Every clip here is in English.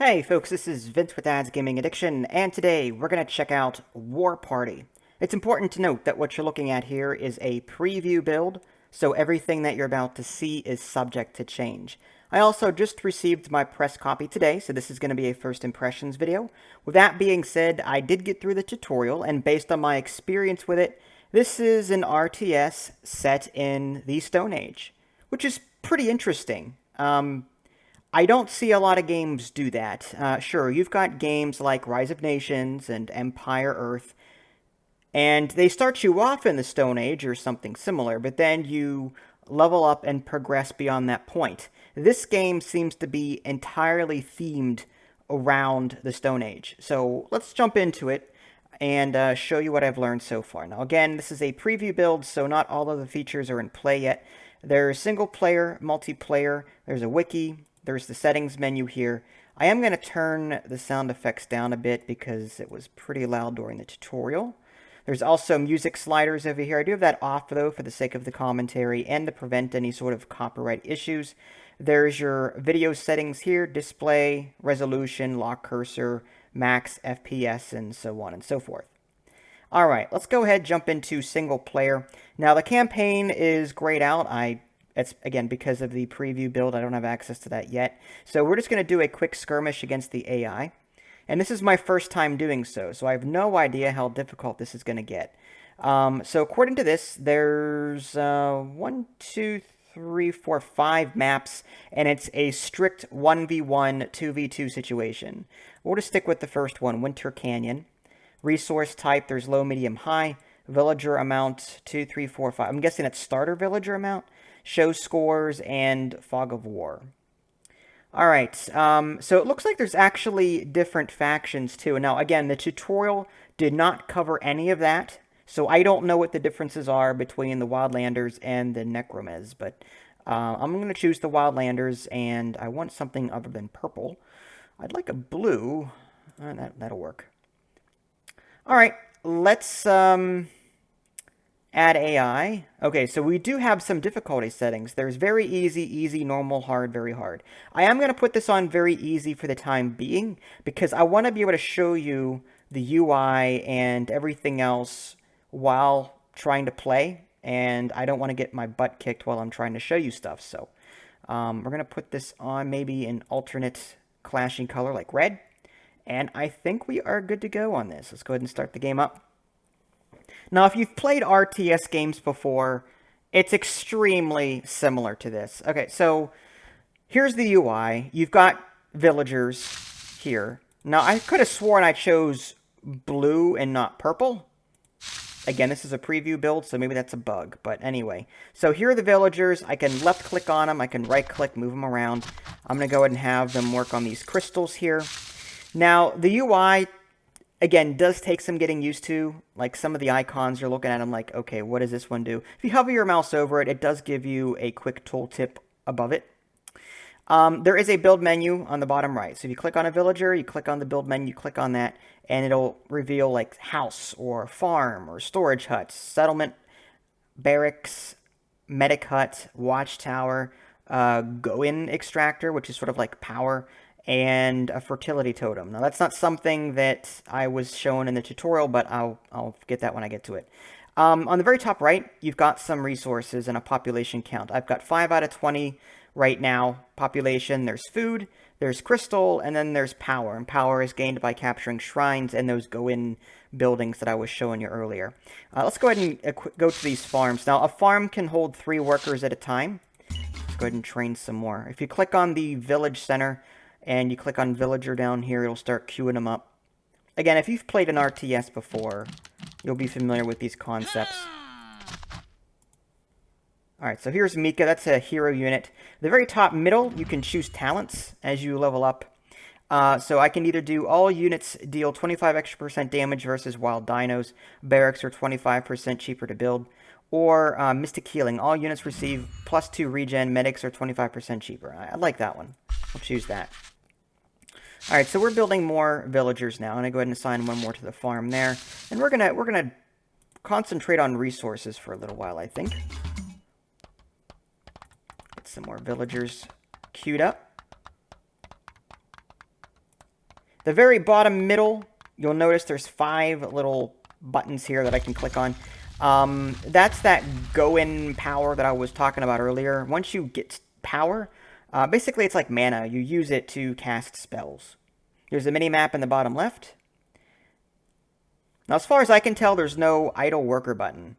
Hey folks, this is Vince with Ads Gaming Addiction, and today we're going to check out Warparty. It's important to note that what you're looking at here is a preview build, so everything that you're about to see is subject to change. I also just received my press copy today, so this is going to be a first impressions video. With that being said, I did get through the tutorial, and based on my experience with it, this is an RTS set in the Stone Age, which is pretty interesting. I don't see a lot of games do that. Sure, you've got games like Rise of Nations and Empire Earth, and they start you off in the Stone Age or something similar, but then you level up and progress beyond that point. This game seems to be entirely themed around the Stone Age. So let's jump into it and show you what I've learned so far. Now again, this is a preview build, so not all of the features are in play yet. There's single player, multiplayer, there's a wiki, there's the settings menu here. I am going to turn the sound effects down a bit because it was pretty loud during the tutorial. There's also music sliders over here. I do have that off though for the sake of the commentary and to prevent any sort of copyright issues. There's your video settings here, display, resolution, lock cursor, max FPS, and so on and so forth. Alright, let's go ahead and jump into single player. Now the campaign is grayed out. It's, again, because of the preview build, I don't have access to that yet. So we're just going to do a quick skirmish against the AI. And this is my first time doing so I have no idea how difficult this is going to get. So according to this, there's 1, 2, 3, 4, 5 maps, and it's a strict 1v1, 2v2 situation. We'll just stick with the first one, Winter Canyon. Resource type, there's low, medium, high. Villager amount, 2, 3, 4, 5. I'm guessing it's starter villager amount. Show scores, and Fog of War. Alright, so it looks like there's actually different factions too. Now, again, the tutorial did not cover any of that, so I don't know what the differences are between the Wildlanders and the Necromez, but I'm going to choose the Wildlanders, and I want something other than purple. I'd like a blue. That'll work. Alright, let's add AI. Okay, so we do have some difficulty settings. There's very easy, easy, normal, hard, very hard. I am going to put this on very easy for the time being because I want to be able to show you the UI and everything else while trying to play, and I don't want to get my butt kicked while I'm trying to show you stuff. So we're going to put this on maybe an alternate clashing color like red, and I think we are good to go on this. Let's go ahead and start the game up. Now, if you've played RTS games before, it's extremely similar to this. Okay, so here's the UI. You've got villagers here. Now, I could have sworn I chose blue and not purple. Again, this is a preview build, so maybe that's a bug. But anyway, so here are the villagers. I can left-click on them. I can right-click, move them around. I'm going to go ahead and have them work on these crystals here. Now, the UI, again, does take some getting used to. Like some of the icons, you're looking at them like, okay, what does this one do? If you hover your mouse over it, it does give you a quick tooltip above it. There is a build menu on the bottom right. So if you click on a villager, you click on the build menu, click on that, and it'll reveal like house or farm or storage huts, settlement, barracks, medic hut, watchtower, go-in extractor, which is sort of like power, and a fertility totem. Now, that's not something that I was shown in the tutorial, but I'll get that when I get to it. On the very top right, you've got some resources and a population count. I've got 5 out of 20 right now, population. There's food, there's crystal, and then there's power. And power is gained by capturing shrines and those go-in buildings that I was showing you earlier. Let's go ahead and go to these farms. Now, a farm can hold 3 workers at a time. Let's go ahead and train some more. If you click on the village center, and you click on villager down here, it'll start queuing them up. Again, if you've played an RTS before, you'll be familiar with these concepts. Alright, so here's Mika. That's a hero unit. The very top middle, you can choose talents as you level up. So I can either do all units deal 25% extra damage versus wild dinos. Barracks are 25% cheaper to build. Or Mystic Healing. All units receive +2 regen. Medics are 25% cheaper. I like that one. I'll choose that. Alright, so we're building more villagers now. I'm going to go ahead and assign one more to the farm there. And we're gonna concentrate on resources for a little while, I think. Get some more villagers queued up. The very bottom middle, you'll notice there's 5 little buttons here that I can click on. That's that go-in power that I was talking about earlier. Once you get power, basically it's like mana. You use it to cast spells. There's a mini-map in the bottom left. Now, as far as I can tell, there's no idle worker button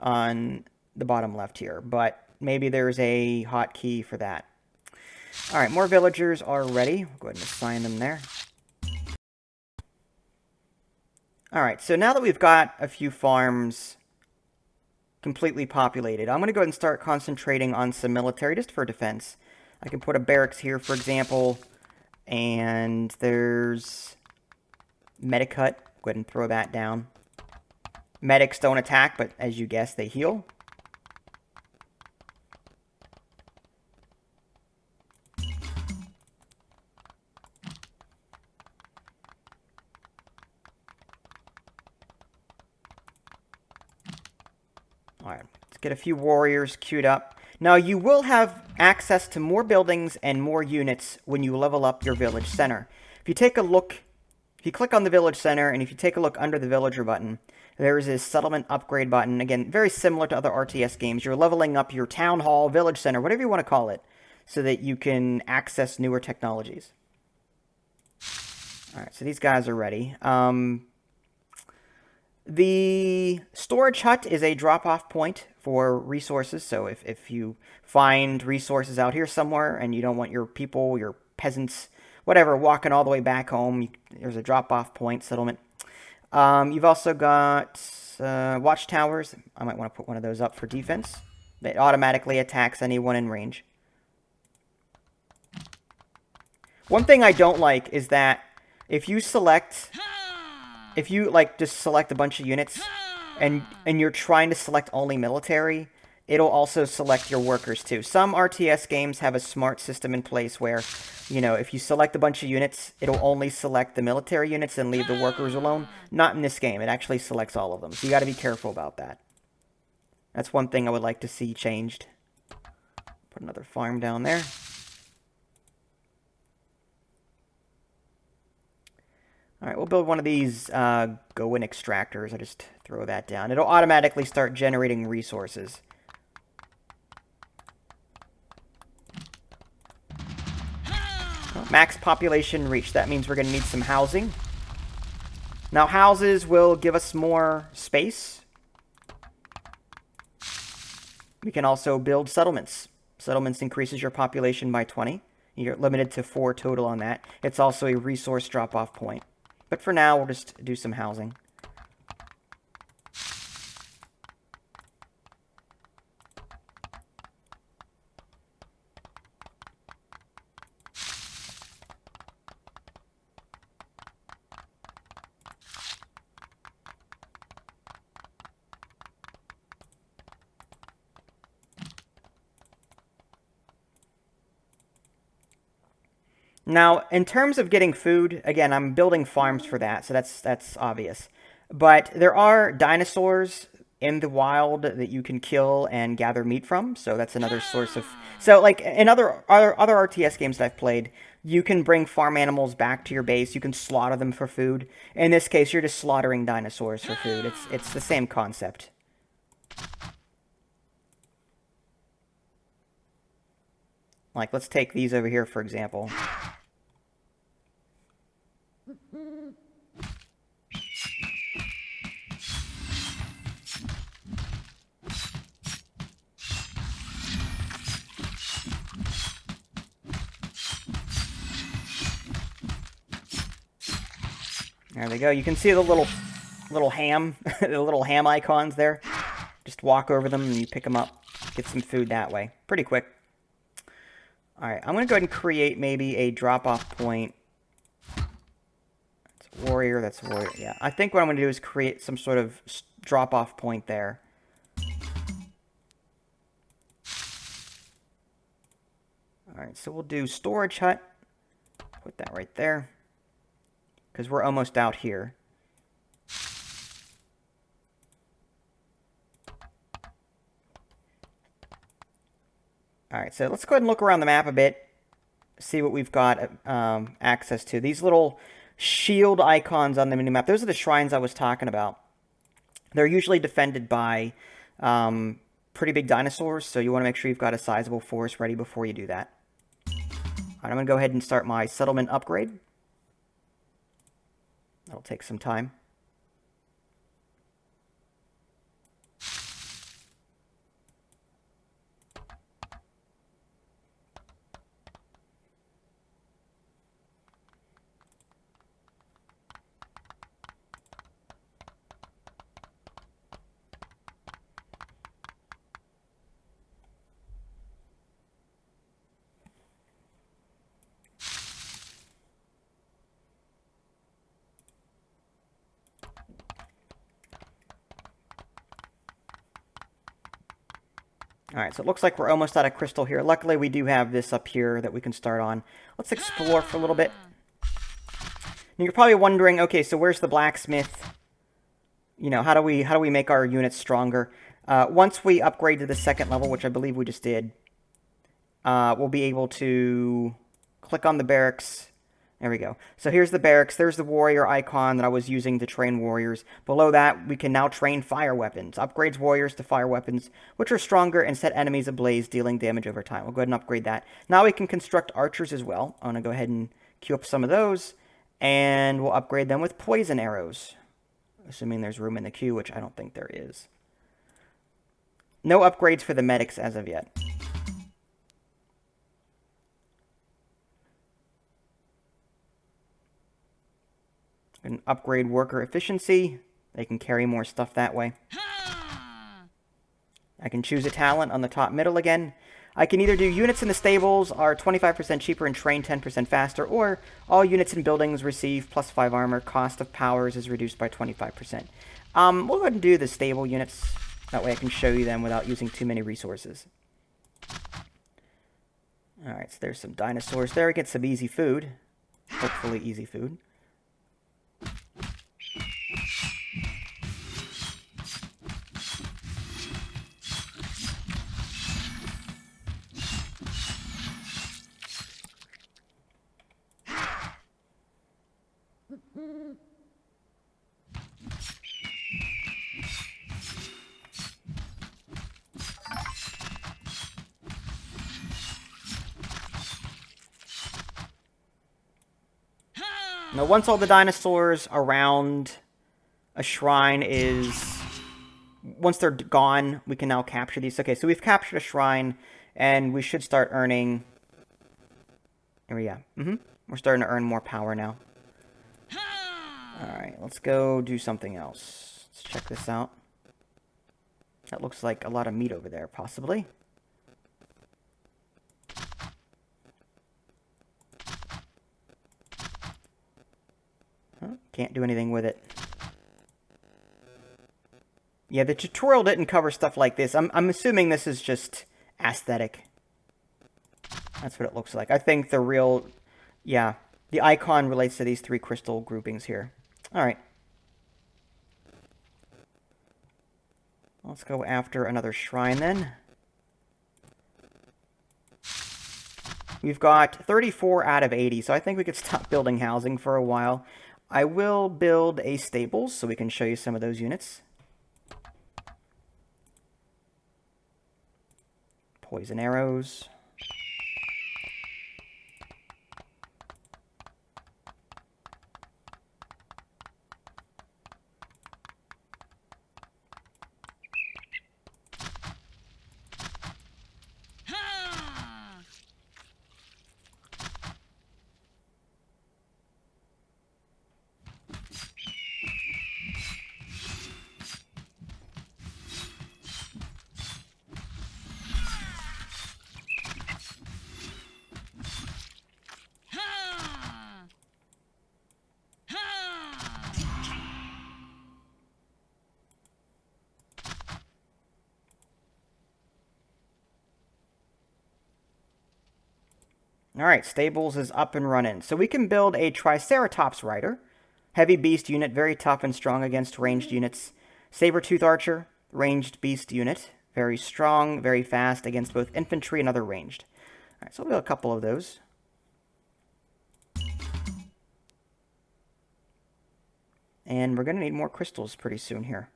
on the bottom left here, but maybe there's a hotkey for that. All right, more villagers are ready. We'll go ahead and assign them there. All right, so now that we've got a few farms completely populated, I'm going to go ahead and start concentrating on some military just for defense. I can put a barracks here, for example, and there's medic hut. Go ahead and throw that down. Medics don't attack, but as you guessed, they heal. Alright, let's get a few warriors queued up. Now, you will have access to more buildings and more units when you level up your village center. If you take a look, if you click on the village center, and if you take a look under the villager button, there is a settlement upgrade button. Again, very similar to other RTS games. You're leveling up your town hall, village center, whatever you want to call it, so that you can access newer technologies. Alright, so these guys are ready. The storage hut is a drop-off point for resources, so if you find resources out here somewhere and you don't want your people, your peasants, whatever, walking all the way back home, there's a drop-off point settlement. You've also got watchtowers. I might want to put one of those up for defense. It automatically attacks anyone in range. One thing I don't like is that if you select... If you, like, just select a bunch of units, and you're trying to select only military, it'll also select your workers, too. Some RTS games have a smart system in place where, you know, if you select a bunch of units, it'll only select the military units and leave the workers alone. Not in this game. It actually selects all of them. So you gotta be careful about that. That's one thing I would like to see changed. Put another farm down there. Alright, we'll build one of these go-in extractors. I just throw that down. It'll automatically start generating resources. Well, max population reached. That means we're going to need some housing. Now, houses will give us more space. We can also build settlements. Settlements increases your population by 20. You're limited to 4 total on that. It's also a resource drop-off point. But for now, we'll just do some housing. Now, in terms of getting food, again, I'm building farms for that, so that's obvious. But there are dinosaurs in the wild that you can kill and gather meat from, so that's another source of... So, like, in other RTS games that I've played, you can bring farm animals back to your base, you can slaughter them for food. In this case, you're just slaughtering dinosaurs for food. It's the same concept. Like, let's take these over here, for example. There they go. You can see the little ham, the little ham icons there. Just walk over them and you pick them up. Get some food that way. Pretty quick. Alright, I'm going to go ahead and create maybe a drop-off point. That's warrior, that's warrior. Yeah, I think what I'm going to do is create some sort of drop-off point there. Alright, so we'll do storage hut. Put that right there. Because we're almost out here. Alright, so let's go ahead and look around the map a bit. See what we've got access to. These little shield icons on the minimap. Those are the shrines I was talking about. They're usually defended by pretty big dinosaurs, so you want to make sure you've got a sizable force ready before you do that. All right, I'm going to go ahead and start my settlement upgrade. That'll take some time. Alright, so it looks like we're almost out of crystal here. Luckily, we do have this up here that we can start on. Let's explore for a little bit. Now, you're probably wondering, okay, so where's the blacksmith? You know, how do we make our units stronger? Once we upgrade to the second level, which I believe we just did, we'll be able to click on the barracks. There we go. So here's the barracks. There's the warrior icon that I was using to train warriors. Below that, we can now train fire weapons. Upgrades warriors to fire weapons, which are stronger and set enemies ablaze, dealing damage over time. We'll go ahead and upgrade that. Now we can construct archers as well. I'm going to go ahead and queue up some of those, and we'll upgrade them with poison arrows, assuming there's room in the queue, which I don't think there is. No upgrades for the medics as of yet. And upgrade worker efficiency. They can carry more stuff that way. I can choose a talent on the top middle again. I can either do units in the stables are 25% cheaper and train 10% faster, or all units in buildings receive +5 armor. Cost of powers is reduced by 25%. We'll go ahead and do the stable units. That way I can show you them without using too many resources. Alright, so there's some dinosaurs there. Get some easy food. Hopefully easy food. Now, once all the dinosaurs around a shrine once they're gone, we can now capture these. Okay, so we've captured a shrine, and we should start earning... Here we go. We're starting to earn more power now. Alright, let's go do something else. Let's check this out. That looks like a lot of meat over there, possibly. Can't do anything with it. Yeah, the tutorial didn't cover stuff like this. I'm assuming this is just aesthetic. That's what it looks like. I think the real... Yeah, the icon relates to these 3 crystal groupings here. Alright. Let's go after another shrine then. We've got 34 out of 80, so I think we could stop building housing for a while. I will build a stables so we can show you some of those units. Poison arrows. Alright, stables is up and running. So we can build a Triceratops Rider. Heavy beast unit, very tough and strong against ranged units. Saber-tooth archer, ranged beast unit. Very strong, very fast against both infantry and other ranged. Alright, so we'll build a couple of those. And we're going to need more crystals pretty soon here.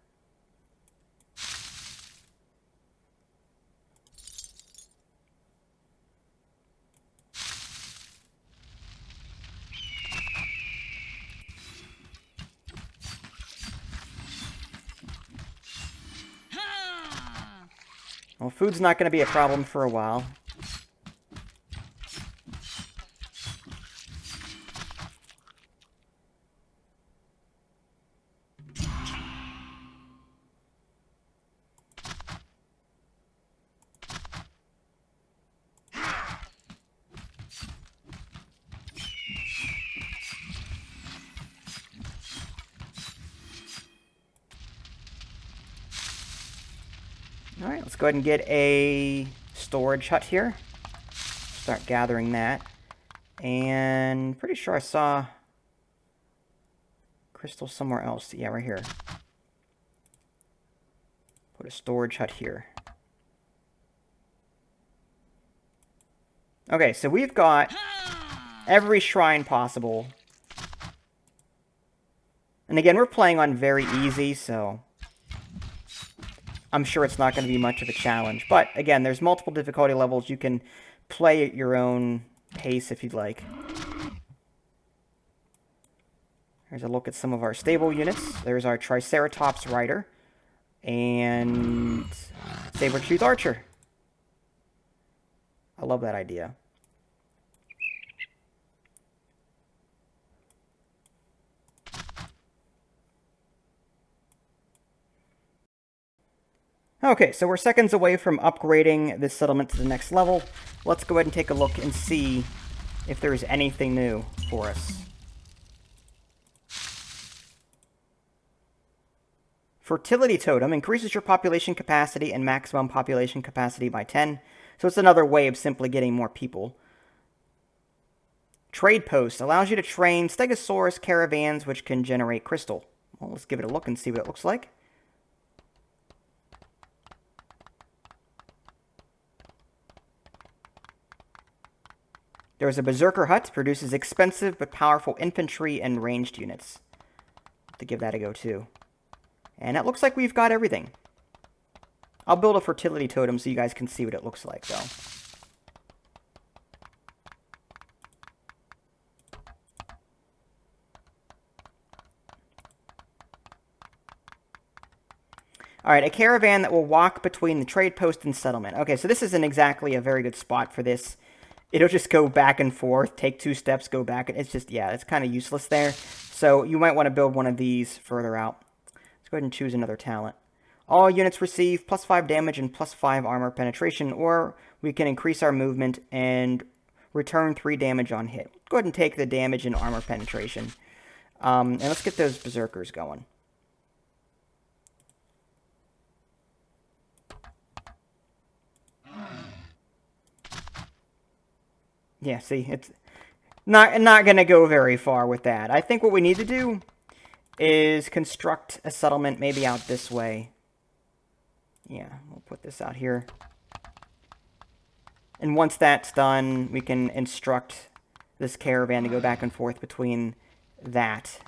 Well, food's not going to be a problem for a while. All right, let's go ahead and get a storage hut here. Start gathering that. And pretty sure I saw crystal somewhere else. Yeah, right here. Put a storage hut here. Okay, so we've got every shrine possible. And again, we're playing on very easy, so I'm sure it's not going to be much of a challenge. But again, there's multiple difficulty levels. You can play at your own pace if you'd like. Here's a look at some of our stable units. There's our Triceratops Rider and Saber-Tooth Archer. I love that idea. Okay, so we're seconds away from upgrading this settlement to the next level. Let's go ahead and take a look and see if there's anything new for us. Fertility Totem increases your population capacity and maximum population capacity by 10. So it's another way of simply getting more people. Trade Post allows you to train Stegosaurus caravans, which can generate crystal. Well, let's give it a look and see what it looks like. There's a Berserker Hut, produces expensive but powerful infantry and ranged units. To give that a go too. And it looks like we've got everything. I'll build a fertility totem so you guys can see what it looks like, though. Alright, a caravan that will walk between the trade post and settlement. Okay, so this isn't exactly a very good spot for this. It'll just go back and forth, take 2 steps, go back. It's just, yeah, it's kind of useless there. So you might want to build one of these further out. Let's go ahead and choose another talent. All units receive +5 damage and +5 armor penetration, or we can increase our movement and return 3 damage on hit. Go ahead and take the damage and armor penetration. And let's get those berserkers going. Yeah, see, it's not going to go very far with that. I think what we need to do is construct a settlement maybe out this way. Yeah, we'll put this out here. And once that's done, we can instruct this caravan to go back and forth between that.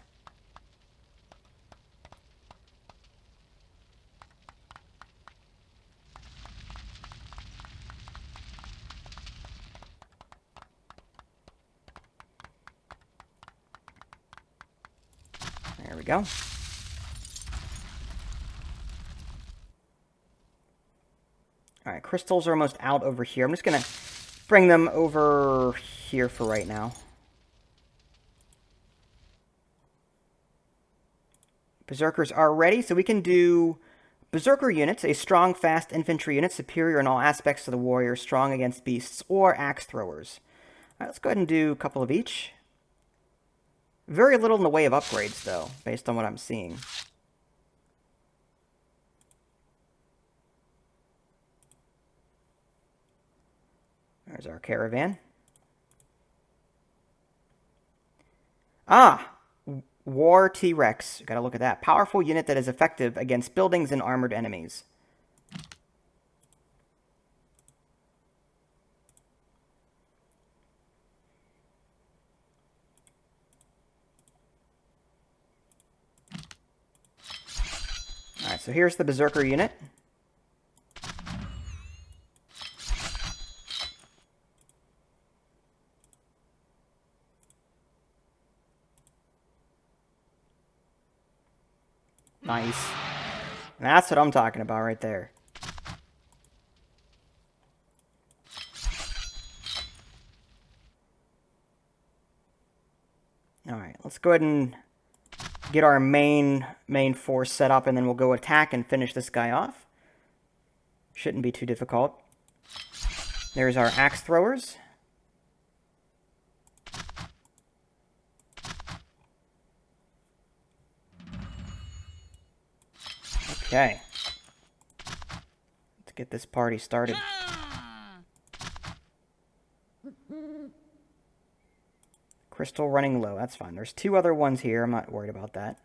There we go. Alright, crystals are almost out over here. I'm just going to bring them over here for right now. Berserkers are ready, so we can do Berserker units, a strong, fast infantry unit, superior in all aspects to the warrior, strong against beasts, or axe throwers. Alright, let's go ahead and do a couple of each. Very little in the way of upgrades, though, based on what I'm seeing. There's our caravan. Ah! War T-Rex. Gotta look at that. Powerful unit that is effective against buildings and armored enemies. Alright, so here's the Berserker unit. Nice. That's what I'm talking about right there. Alright, let's go ahead and get our main force set up, and then we'll go attack and finish this guy off. Shouldn't be too difficult. There's our axe throwers. Okay. Let's get this party started. Crystal running low. That's fine. There's 2 other ones here. I'm not worried about that.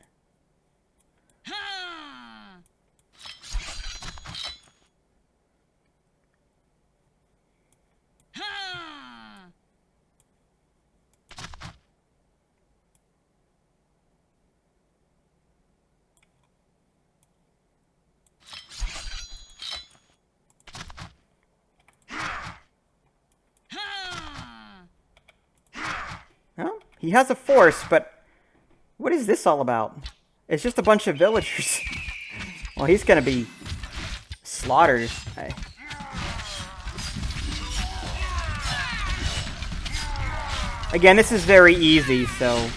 Well, he has a force, but what is this all about? It's just a bunch of villagers. Well, he's gonna be slaughtered. Again, this is very easy, so...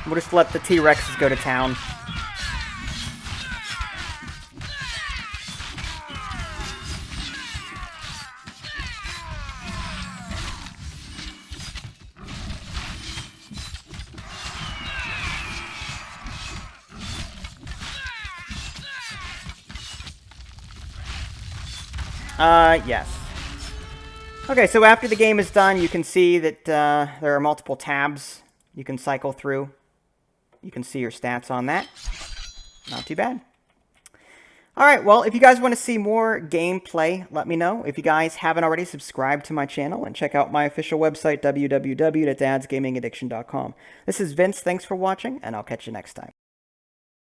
we'll just let the T-Rexes go to town. Yes. Okay, so after the game is done, you can see that there are multiple tabs you can cycle through. You can see your stats on that. Not too bad. Alright, well, if you guys want to see more gameplay, let me know. If you guys haven't already, subscribe to my channel and check out my official website, www.dadsgamingaddiction.com. This is Vince, thanks for watching, and I'll catch you next time.